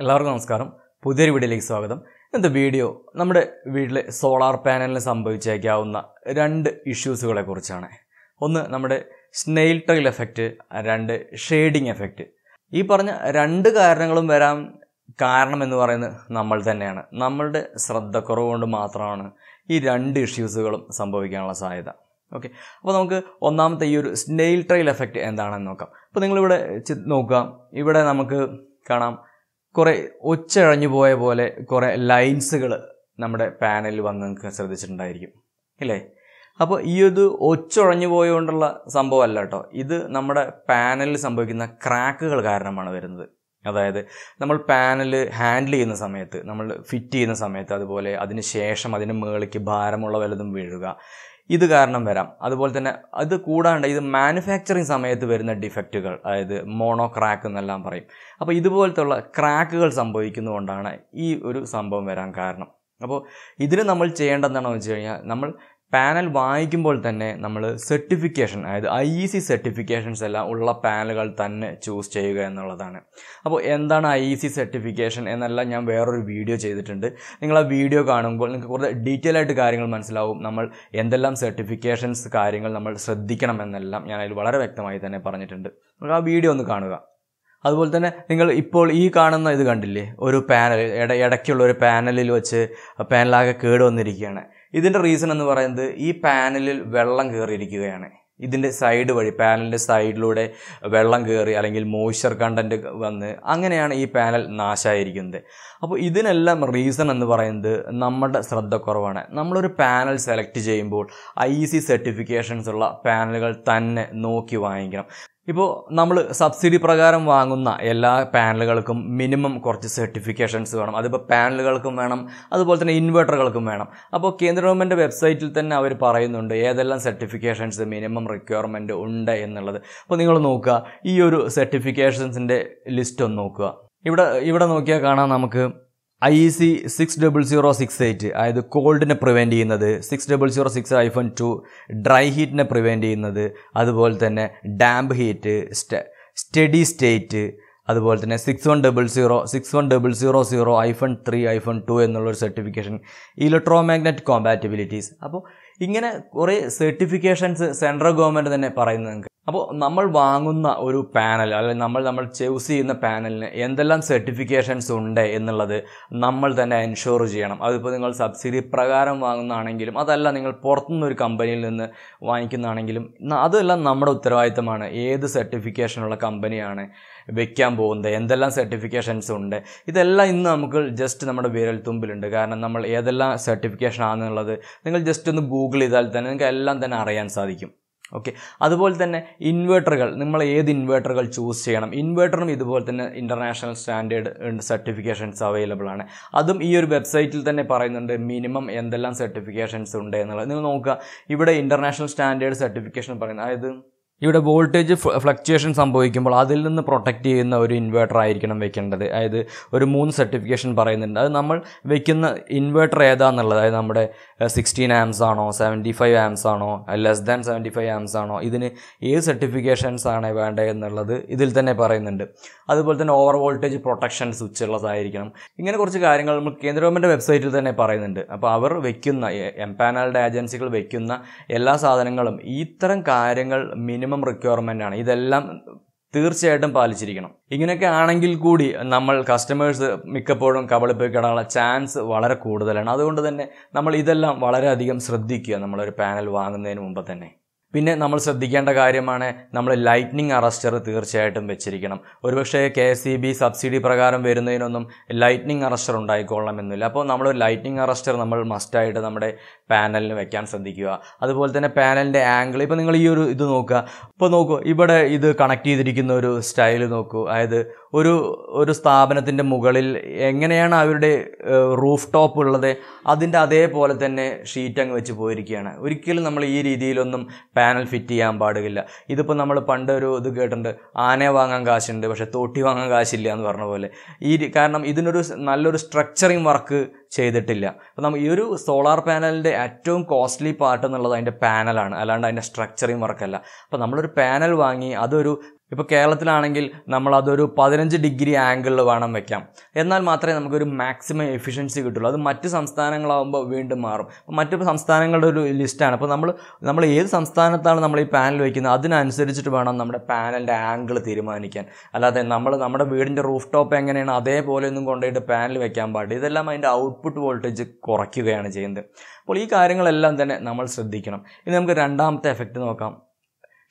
എല്ലാവർക്കും നമസ്കാരം. പുതിയൊരു വീഡിയോയിലേക്ക് സ്വാഗതം. ഇന്നത്തെ വീഡിയോ നമ്മുടെ വീട്ടിലെ സോളാർ പാനലിന് സംഭവിച്ചേക്കാവുന്ന രണ്ട് ഇഷ്യൂസുകളെ കുറിച്ചാണ്. ഒന്ന് നമ്മുടെ സ്നെയിൽ ട്രെയിൽ എഫക്റ്റ്, രണ്ട് ഷെയ്ഡിങ് എഫക്റ്റ്. ഈ പറഞ്ഞ രണ്ട് കാരണങ്ങളും വരാൻ കാരണമെന്ന് പറയുന്നത് നമ്മൾ തന്നെയാണ്. നമ്മളുടെ ശ്രദ്ധക്കുറവ് കൊണ്ട് മാത്രമാണ് ഈ രണ്ട് ഇഷ്യൂസുകളും സംഭവിക്കാനുള്ള സാധ്യത. ഓക്കെ, അപ്പോൾ നമുക്ക് ഒന്നാമത്തെ ഈ ഒരു സ്നെയിൽ ട്രെയിൽ എഫക്റ്റ് എന്താണെന്ന് നോക്കാം. അപ്പോൾ നിങ്ങളിവിടെ നോക്കുക, ഇവിടെ നമുക്ക് കാണാം കുറേ ഒച്ചഴഞ്ഞു പോയ പോലെ കുറേ ലൈൻസുകൾ നമ്മുടെ പാനലിൽ വന്ന് നിങ്ങൾക്ക് ശ്രദ്ധിച്ചിട്ടുണ്ടായിരിക്കും ഇല്ലേ? അപ്പോൾ ഈ ഒരു ഒച്ചഴഞ്ഞു പോയതുകൊണ്ടുള്ള സംഭവമല്ല കേട്ടോ, ഇത് നമ്മുടെ പാനലിൽ സംഭവിക്കുന്ന ക്രാക്കുകൾ കാരണമാണ് വരുന്നത്. അതായത് നമ്മൾ പാനൽ ഹാൻഡിൽ ചെയ്യുന്ന സമയത്ത്, നമ്മൾ ഫിറ്റ് ചെയ്യുന്ന സമയത്ത്, അതുപോലെ അതിന് ശേഷം അതിന് മുകളിലേക്ക് ഭാരമുള്ള വല്ലതും വീഴുക, ഇത് കാരണം വരാം. അതുപോലെ തന്നെ അത് കൂടാണ്ട് ഇത് മാനുഫാക്ചറിങ് സമയത്ത് വരുന്ന ഡിഫക്റ്റുകൾ, അതായത് മോണോ ക്രാക്ക് എന്നെല്ലാം പറയും. അപ്പോൾ ഇതുപോലത്തുള്ള ക്രാക്കുകൾ സംഭവിക്കുന്നതുകൊണ്ടാണ് ഈ ഒരു സംഭവം വരാൻ കാരണം. അപ്പോൾ ഇതിന് നമ്മൾ ചെയ്യേണ്ടതെന്താണെന്ന് വെച്ച് കഴിഞ്ഞാൽ, നമ്മൾ പാനൽ വാങ്ങിക്കുമ്പോൾ തന്നെ നമ്മൾ സർട്ടിഫിക്കേഷൻ, അതായത് IEC സർട്ടിഫിക്കേഷൻസ് എല്ലാം ഉള്ള പാനലുകൾ തന്നെ ചൂസ് ചെയ്യുക എന്നുള്ളതാണ്. അപ്പോൾ എന്താണ് IEC സർട്ടിഫിക്കേഷൻ എന്നെല്ലാം ഞാൻ വേറൊരു വീഡിയോ ചെയ്തിട്ടുണ്ട്. നിങ്ങൾ ആ വീഡിയോ കാണുമ്പോൾ നിങ്ങൾക്ക് കുറച്ച് ഡീറ്റെയിൽ ആയിട്ട് കാര്യങ്ങൾ മനസ്സിലാവും. നമ്മൾ എന്തെല്ലാം സർട്ടിഫിക്കേഷൻസ് കാര്യങ്ങൾ നമ്മൾ ശ്രദ്ധിക്കണം എന്നെല്ലാം ഞാൻ അതിൽ വളരെ വ്യക്തമായി തന്നെ പറഞ്ഞിട്ടുണ്ട്. നിങ്ങൾ ആ വീഡിയോ ഒന്ന് കാണുക. അതുപോലെ തന്നെ നിങ്ങൾ ഇപ്പോൾ ഈ കാണുന്ന ഇത് കണ്ടില്ലേ, ഒരു പാനൽ ഇടയ്ക്കുള്ള ഒരു പാനലിൽ വെച്ച് പാനലാകെ കേട് വന്നിരിക്കുകയാണ്. ഇതിൻ്റെ റീസൺ എന്ന് പറയുന്നത് ഈ പാനലിൽ വെള്ളം കയറിയിരിക്കുകയാണ്. ഇതിൻ്റെ സൈഡ് വഴി, പാനലിൻ്റെ സൈഡിലൂടെ വെള്ളം കയറി അല്ലെങ്കിൽ മോയ്സ്ചർ കണ്ടൻറ്റ് വന്ന് അങ്ങനെയാണ് ഈ പാനൽ നാശമായിരിക്കുന്നത്. അപ്പോൾ ഇതിനെല്ലാം റീസൺ എന്ന് പറയുന്നത് നമ്മുടെ ശ്രദ്ധക്കുറവാണ്. നമ്മളൊരു പാനൽ സെലക്ട് ചെയ്യുമ്പോൾ IEC സർട്ടിഫിക്കേഷൻസ് ഉള്ള പാനലുകൾ തന്നെ നോക്കി വാങ്ങിക്കണം. ഇപ്പോൾ നമ്മൾ സബ്സിഡി പ്രകാരം വാങ്ങുന്ന എല്ലാ പാനലുകൾക്കും മിനിമം കുറച്ച് സർട്ടിഫിക്കേഷൻസ് വേണം. അതിപ്പോൾ പാനലുകൾക്കും വേണം, അതുപോലെ തന്നെ ഇൻവെർട്ടറുകൾക്കും വേണം. അപ്പോൾ കേന്ദ്ര ഗവൺമെൻറ് വെബ്സൈറ്റിൽ തന്നെ അവർ പറയുന്നുണ്ട് ഏതെല്ലാം സർട്ടിഫിക്കേഷൻസ് മിനിമം റിക്വയർമെൻറ്റ് ഉണ്ട് എന്നുള്ളത്. അപ്പോൾ നിങ്ങൾ നോക്കുക, ഈ ഒരു സർട്ടിഫിക്കേഷൻസിൻ്റെ ലിസ്റ്റ് ഒന്ന് നോക്കുക. ഇവിടെ നോക്കിയാൽ കാണാം നമുക്ക് IEC 60068, അതായത് കോൾഡിനെ പ്രിവെൻറ്റ് ചെയ്യുന്നത്, 6006-2 ഡ്രൈ ഹീറ്റിനെ പ്രിവെൻറ്റ് ചെയ്യുന്നത്, അതുപോലെ തന്നെ ഡാമ്പ് ഹീറ്റ്, സ്റ്റഡി സ്റ്റേറ്റ്, അതുപോലെ തന്നെ 6100-3-2 എന്നുള്ളൊരു സർട്ടിഫിക്കേഷൻ, ഇലക്ട്രോമാഗ്നറ്റ് കോമ്പാറ്റബിലിറ്റീസ്. അപ്പോൾ ഇങ്ങനെ കുറേ സർട്ടിഫിക്കേഷൻസ് സെൻട്രൽ ഗവൺമെൻറ് തന്നെ പറയുന്നത്. അപ്പോൾ നമ്മൾ വാങ്ങുന്ന ഒരു പാനൽ, അല്ലെങ്കിൽ നമ്മൾ ചൂസ് ചെയ്യുന്ന പാനലിന് എന്തെല്ലാം സർട്ടിഫിക്കേഷൻസ് ഉണ്ട് എന്നുള്ളത് നമ്മൾ തന്നെ എൻഷുർ ചെയ്യണം. അതിപ്പോൾ നിങ്ങൾ സബ്സിഡി പ്രകാരം വാങ്ങുന്നതാണെങ്കിലും, അതല്ല നിങ്ങൾ പുറത്തുനിന്നൊരു കമ്പനിയിൽ നിന്ന് വാങ്ങിക്കുന്നതാണെങ്കിലും, അതെല്ലാം നമ്മുടെ ഉത്തരവാദിത്തമാണ്. ഏത് സർട്ടിഫിക്കേഷനുള്ള കമ്പനിയാണ് വെക്കാൻ പോകുന്നത്, എന്തെല്ലാം സർട്ടിഫിക്കേഷൻസ് ഉണ്ട്, ഇതെല്ലാം ഇന്ന് നമുക്ക് ജസ്റ്റ് നമ്മുടെ വിരൽ തുമ്പിലുണ്ട്. കാരണം നമ്മൾ ഏതെല്ലാം സർട്ടിഫിക്കേഷൻ ആണെന്നുള്ളത് നിങ്ങൾ ജസ്റ്റ് ഒന്ന് ഗൂഗിൾ ചെയ്താൽ തന്നെ നിങ്ങൾക്ക് എല്ലാം തന്നെ അറിയാൻ സാധിക്കും. ഓക്കെ, അതുപോലെ തന്നെ ഇൻവെർട്ടറുകൾ, നമ്മൾ ഏത് ഇൻവെർട്ടറുകൾ ചൂസ് ചെയ്യണം. ഇൻവെർട്ടറും ഇതുപോലെ തന്നെ ഇൻ്റർനാഷണൽ സ്റ്റാൻഡേർഡ് സർട്ടിഫിക്കേഷൻസ് അവൈലബിൾ ആണ്. അതും ഈ ഒരു വെബ്സൈറ്റിൽ തന്നെ പറയുന്നുണ്ട് മിനിമം എന്തെല്ലാം സർട്ടിഫിക്കേഷൻസ് ഉണ്ട് എന്നുള്ളത്. നിങ്ങൾ നോക്കുക, ഇവിടെ ഇൻ്റർനാഷണൽ സ്റ്റാൻഡേർഡ് സർട്ടിഫിക്കേഷൻ പറയുന്നത്, അതായത് ഇവിടെ വോൾട്ടേജ് ഫ്ലക്ച്വേഷൻ സംഭവിക്കുമ്പോൾ അതിൽ നിന്ന് പ്രൊട്ടക്റ്റ് ചെയ്യുന്ന ഒരു ഇൻവെർട്ടർ ആയിരിക്കണം വെക്കേണ്ടത്. അതായത് ഒരു 3 സർട്ടിഫിക്കേഷൻ പറയുന്നുണ്ട്. അത് നമ്മൾ വെക്കുന്ന ഇൻവെർട്ടർ ഏതാണെന്നുള്ളത്, അതായത് നമ്മുടെ 16 ആംസ് ആണോ, 75 ആംസ് ആണോ, ലെസ് ദാൻ 75 ആംസ് ആണോ, ഇതിന് ഏത് സർട്ടിഫിക്കേഷൻസ് ആണ് വേണ്ടത് എന്നുള്ളത് ഇതിൽ തന്നെ പറയുന്നുണ്ട്. അതുപോലെ തന്നെ ഓവർ വോൾട്ടേജ് പ്രൊട്ടക്ഷൻ സ്വിച്ച് ഉള്ളതായിരിക്കണം. ഇങ്ങനെ കുറച്ച് കാര്യങ്ങൾ നമ്മൾ കേന്ദ്ര ഗവൺമെൻറ് വെബ്സൈറ്റിൽ തന്നെ പറയുന്നുണ്ട്. അപ്പോൾ അവർ വെക്കുന്ന എംപാനൽഡ് ഏജൻസികൾ വെക്കുന്ന എല്ലാ സാധനങ്ങളും ഇത്തരം കാര്യങ്ങൾ മിനിമം റിക്വയർമെൻ്റ് ആണ്. ഇതെല്ലാം തീർച്ചയായിട്ടും പാലിച്ചിരിക്കണം. ഇങ്ങനെയൊക്കെ ആണെങ്കിൽ കൂടി നമ്മൾ കസ്റ്റമേഴ്സ് മിക്കപ്പോഴും കബളിപ്പിക്കാനുള്ള ചാൻസ് വളരെ കൂടുതലാണ്. അതുകൊണ്ട് തന്നെ നമ്മൾ ഇതെല്ലാം വളരെയധികം ശ്രദ്ധിക്കുക നമ്മളൊരു പാനൽ വാങ്ങുന്നതിന് മുമ്പ് തന്നെ. പിന്നെ നമ്മൾ ശ്രദ്ധിക്കേണ്ട കാര്യമാണ്, നമ്മൾ ലൈറ്റ്നിങ് അറസ്റ്റർ തീർച്ചയായിട്ടും വെച്ചിരിക്കണം. ഒരുപക്ഷെ KSEB സബ്സിഡി പ്രകാരം വരുന്നതിനൊന്നും ലൈറ്റ്നിങ് അറസ്റ്റർ ഉണ്ടായിക്കൊള്ളണമെന്നില്ല. അപ്പോൾ നമ്മൾ ലൈറ്റ്നിങ് അറസ്റ്റർ നമ്മൾ മസ്റ്റായിട്ട് നമ്മുടെ പാനലിന് വെക്കാൻ ശ്രദ്ധിക്കുക. അതുപോലെ തന്നെ പാനലിൻ്റെ ആംഗിൾ, ഇപ്പോൾ നിങ്ങൾ ഈ ഒരു ഇത് നോക്കുക, ഇപ്പോൾ നോക്കൂ, ഇവിടെ ഇത് കണക്ട് ചെയ്തിരിക്കുന്ന ഒരു സ്റ്റൈൽ നോക്കൂ. അതായത് ഒരു സ്ഥാപനത്തിൻ്റെ മുകളിൽ എങ്ങനെയാണ് അവരുടെ റൂഫ് ടോപ്പ് ഉള്ളത്, അതിൻ്റെ അതേപോലെ തന്നെ ഷീറ്റ് അങ്ങ് വെച്ച് പോയിരിക്കുകയാണ്. ഒരിക്കലും നമ്മൾ ഈ രീതിയിലൊന്നും പാനൽ ഫിറ്റ് ചെയ്യാൻ പാടില്ല. ഇതിപ്പോൾ നമ്മൾ പണ്ട് ഒരു ഇത് കേട്ടിട്ടുണ്ട്, ആനയെ വാങ്ങാൻ കാശുണ്ട് പക്ഷേ തോട്ടി വാങ്ങാൻ കാശില്ല എന്ന് പറഞ്ഞ പോലെ. കാരണം ഇതിനൊരു നല്ലൊരു സ്ട്രക്ചറിങ് വർക്ക് ചെയ്തിട്ടില്ല. അപ്പോൾ നമ്മൾ ഈ ഒരു സോളാർ പാനലിൻ്റെ ഏറ്റവും കോസ്റ്റ്ലി പാർട്ട് എന്നുള്ളത് അതിൻ്റെ പാനലാണ്, അല്ലാണ്ട് അതിൻ്റെ സ്ട്രക്ചറിങ് വർക്കല്ല. അപ്പോൾ നമ്മളൊരു പാനൽ വാങ്ങി അതൊരു ഇപ്പോൾ കേരളത്തിലാണെങ്കിൽ നമ്മളതൊരു 15 ഡിഗ്രി ആംഗിളിൽ വേണം വെക്കാം. എന്നാൽ മാത്രമേ നമുക്കൊരു മാക്സിമം എഫിഷ്യൻസി കിട്ടുള്ളൂ. അത് മറ്റ് സംസ്ഥാനങ്ങളാകുമ്പോൾ വീണ്ടും മാറും. അപ്പോൾ മറ്റു സംസ്ഥാനങ്ങളുടെ ഒരു ലിസ്റ്റാണ്. അപ്പോൾ നമ്മൾ ഏത് സംസ്ഥാനത്താണ് നമ്മൾ ഈ പാനൽ വയ്ക്കുന്നത് അതിനനുസരിച്ചിട്ട് വേണം നമ്മുടെ പാനലിൻ്റെ ആംഗിൾ തീരുമാനിക്കാൻ. അല്ലാതെ നമ്മുടെ വീടിൻ്റെ റൂഫ് ടോപ്പ് എങ്ങനെയാണ് അതേപോലെ ഒന്നും കൊണ്ടുപോയിട്ട് പാനൽ വെക്കാൻ പാടില്ല. ഇതെല്ലാം അതിൻ്റെ ഔട്ട്പുട്ട് വോൾട്ടേജ് കുറയ്ക്കുകയാണ് ചെയ്യുന്നത്. അപ്പോൾ ഈ കാര്യങ്ങളെല്ലാം തന്നെ നമ്മൾ ശ്രദ്ധിക്കണം. ഇനി നമുക്ക് രണ്ടാമത്തെ എഫക്റ്റ് നോക്കാം,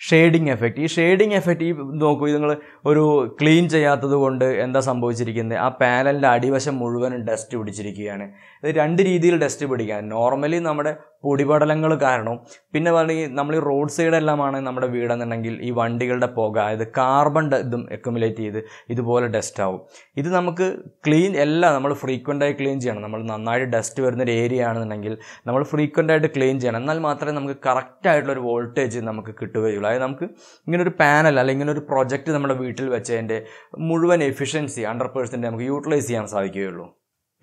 ഷെയ്ഡിങ് എഫക്റ്റ്. ഈ ഷെയ്ഡിങ് എഫക്റ്റ് നോക്കൂ, നിങ്ങൾ ഒരു ക്ലീൻ ചെയ്യാത്തത് കൊണ്ട് എന്താ സംഭവിച്ചിരിക്കുന്നത്, ആ പാനലിൻ്റെ അടിവശം മുഴുവനും ഡസ്റ്റ് പിടിച്ചിരിക്കുകയാണ്. ഇത് രണ്ട് രീതിയിൽ ഡസ്റ്റ് പിടിക്കാൻ, നോർമലി നമ്മുടെ പൊടിപടലങ്ങൾ കാരണവും പിന്നെ നമ്മൾ ഈ റോഡ് സൈഡെല്ലാമാണ് നമ്മുടെ വീടെന്നുണ്ടെങ്കിൽ ഈ വണ്ടികളുടെ പുക, അതായത് കാർബൺ ഇതും അക്യുമുലേറ്റ് ചെയ്ത് ഇതുപോലെ ഡസ്റ്റ് ആവും. ഇത് നമുക്ക് ക്ലീൻ എല്ലാം നമ്മൾ ഫ്രീക്വൻ്റായി ക്ലീൻ ചെയ്യണം. നമ്മൾ നന്നായിട്ട് ഡസ്റ്റ് വരുന്നൊരു ഏരിയ ആണെന്നുണ്ടെങ്കിൽ നമ്മൾ ഫ്രീക്വൻ്റായിട്ട് ക്ലീൻ ചെയ്യണം. എന്നാൽ മാത്രമേ നമുക്ക് കറക്റ്റായിട്ടുള്ളൊരു വോൾട്ടേജ് നമുക്ക് കിട്ടുകയുള്ളൂ. അതായത് നമുക്ക് ഇങ്ങനൊരു പാനൽ അല്ലെങ്കിൽ ഇങ്ങനൊരു പ്രൊജക്റ്റ് നമ്മുടെ വീട്ടിൽ വെച്ചതിൻ്റെ മുഴുവൻ എഫിഷ്യൻസി 100% നമുക്ക് യൂട്ടിലൈസ് ചെയ്യാൻ സാധിക്കുകയുള്ളൂ.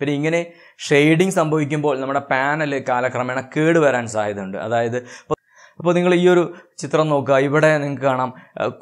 പിന്നെ ഇങ്ങനെ ഷെയ്ഡിങ് സംഭവിക്കുമ്പോൾ നമ്മുടെ പാനൽ കാലക്രമേണ കേടുവരാൻ സാധ്യതയുണ്ട്. അതായത് അപ്പോൾ നിങ്ങൾ ഈ ഒരു ചിത്രം നോക്കുക, ഇവിടെ നിങ്ങൾക്ക് കാണാം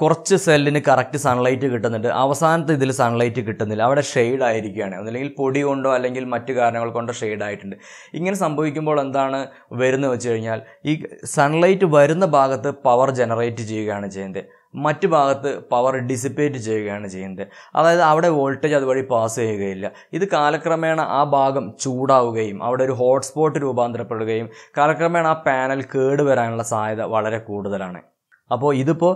കുറച്ച് സെല്ലിന് കറക്റ്റ് സൺലൈറ്റ് കിട്ടുന്നുണ്ട്, അവസാനത്തെ ഇതിൽ സൺലൈറ്റ് കിട്ടുന്നില്ല, അവിടെ ഷെയ്ഡ് ആയിരിക്കുകയാണ്. അല്ലെങ്കിൽ പൊടി കൊണ്ടോ അല്ലെങ്കിൽ മറ്റു കാരണങ്ങൾ കൊണ്ടോ ഷെയ്ഡ് ആയിട്ടുണ്ട്. ഇങ്ങനെ സംഭവിക്കുമ്പോൾ എന്താണ് വരുന്നത് വെച്ച് കഴിഞ്ഞാൽ ഈ സൺലൈറ്റ് വരുന്ന ഭാഗത്ത് പവർ ജനറേറ്റ് ചെയ്യുകയാണ് ചെയ്യുന്നത്, മറ്റു ഭാഗത്ത് പവർ ഡിസിപ്പേറ്റ് ചെയ്യുകയാണ് ചെയ്യുന്നത്. അതായത് അവിടെ വോൾട്ടേജ് അതുവഴി പാസ് ചെയ്യുകയില്ല. ഇത് കാലക്രമേണ ആ ഭാഗം ചൂടാവുകയും അവിടെ ഒരു ഹോട്ട്സ്പോട്ട് രൂപാന്തരപ്പെടുകയും കാലക്രമേണ ആ പാനൽ കേടുവരാനുള്ള സാധ്യത വളരെ കൂടുതലാണ്. അപ്പോൾ ഇതിപ്പോൾ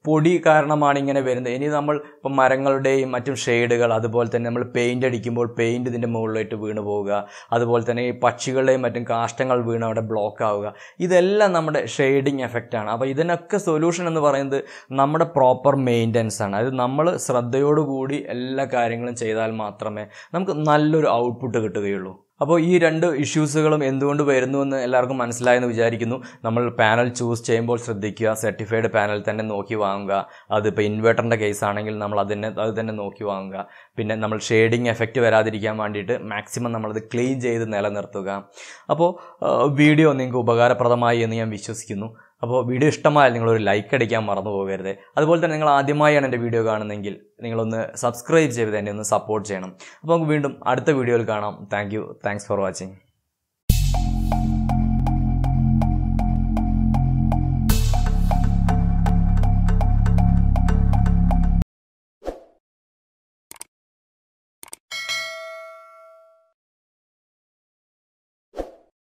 പൊടി കാരണമാണ് ഇങ്ങനെ വരുന്നത്. ഇനി നമ്മൾ ഇപ്പം മരങ്ങളുടെയും മറ്റും ഷെയ്ഡുകൾ, അതുപോലെ തന്നെ നമ്മൾ പെയിൻ്റ് അടിക്കുമ്പോൾ പെയിൻറ്റ് ഇതിൻ്റെ മുകളിലായിട്ട് വീണ് പോവുക, അതുപോലെ തന്നെ ഈ പക്ഷികളുടെയും മറ്റും കാഷ്ടങ്ങൾ വീണ് അവിടെ ബ്ലോക്ക് ആവുക, ഇതെല്ലാം നമ്മുടെ ഷെയ്ഡിങ് എഫക്റ്റാണ്. അപ്പോൾ ഇതിനൊക്കെ സൊല്യൂഷൻ എന്ന് പറയുന്നത് നമ്മുടെ പ്രോപ്പർ മെയിൻ്റനൻസ് ആണ്. അതായത് നമ്മൾ ശ്രദ്ധയോടുകൂടി എല്ലാ കാര്യങ്ങളും ചെയ്താൽ മാത്രമേ നമുക്ക് നല്ലൊരു ഔട്ട്പുട്ട് കിട്ടുകയുള്ളൂ. അപ്പോൾ ഈ രണ്ട് ഇഷ്യൂസുകളും എന്തുകൊണ്ട് വരുന്നുവെന്ന് എല്ലാവർക്കും മനസ്സിലായെന്ന് വിചാരിക്കുന്നു. നമ്മൾ പാനൽ ചൂസ് ചെയ്യുമ്പോൾ ശ്രദ്ധിക്കുക, സർട്ടിഫൈഡ് പാനൽ തന്നെ നോക്കി വാങ്ങുക. അതിപ്പോൾ ഇൻവെർട്ടറിൻ്റെ കേസ് ആണെങ്കിൽ നമ്മൾ അത് തന്നെ നോക്കി വാങ്ങുക. പിന്നെ നമ്മൾ ഷെയ്ഡിങ് എഫക്റ്റ് വരാതിരിക്കാൻ വേണ്ടിയിട്ട് മാക്സിമം നമ്മളത് ക്ലീൻ ചെയ്ത് നിലനിർത്തുക. അപ്പോൾ വീഡിയോ നിങ്ങൾക്ക് ഉപകാരപ്രദമായി എന്ന് ഞാൻ വിശ്വസിക്കുന്നു. അപ്പോൾ വീഡിയോ ഇഷ്ടമായാൽ നിങ്ങളൊരു ലൈക്ക് അടിക്കാൻ മറന്നു പോകരുത്. അതുപോലെ തന്നെ നിങ്ങൾ ആദ്യമായാണ് എൻ്റെ വീഡിയോ കാണുന്നതെങ്കിൽ നിങ്ങളൊന്ന് സബ്സ്ക്രൈബ് ചെയ്ത് എന്നെ ഒന്ന് സപ്പോർട്ട് ചെയ്യണം. അപ്പോൾ നമുക്ക് വീണ്ടും അടുത്ത വീഡിയോയിൽ കാണാം. Thanks for watching.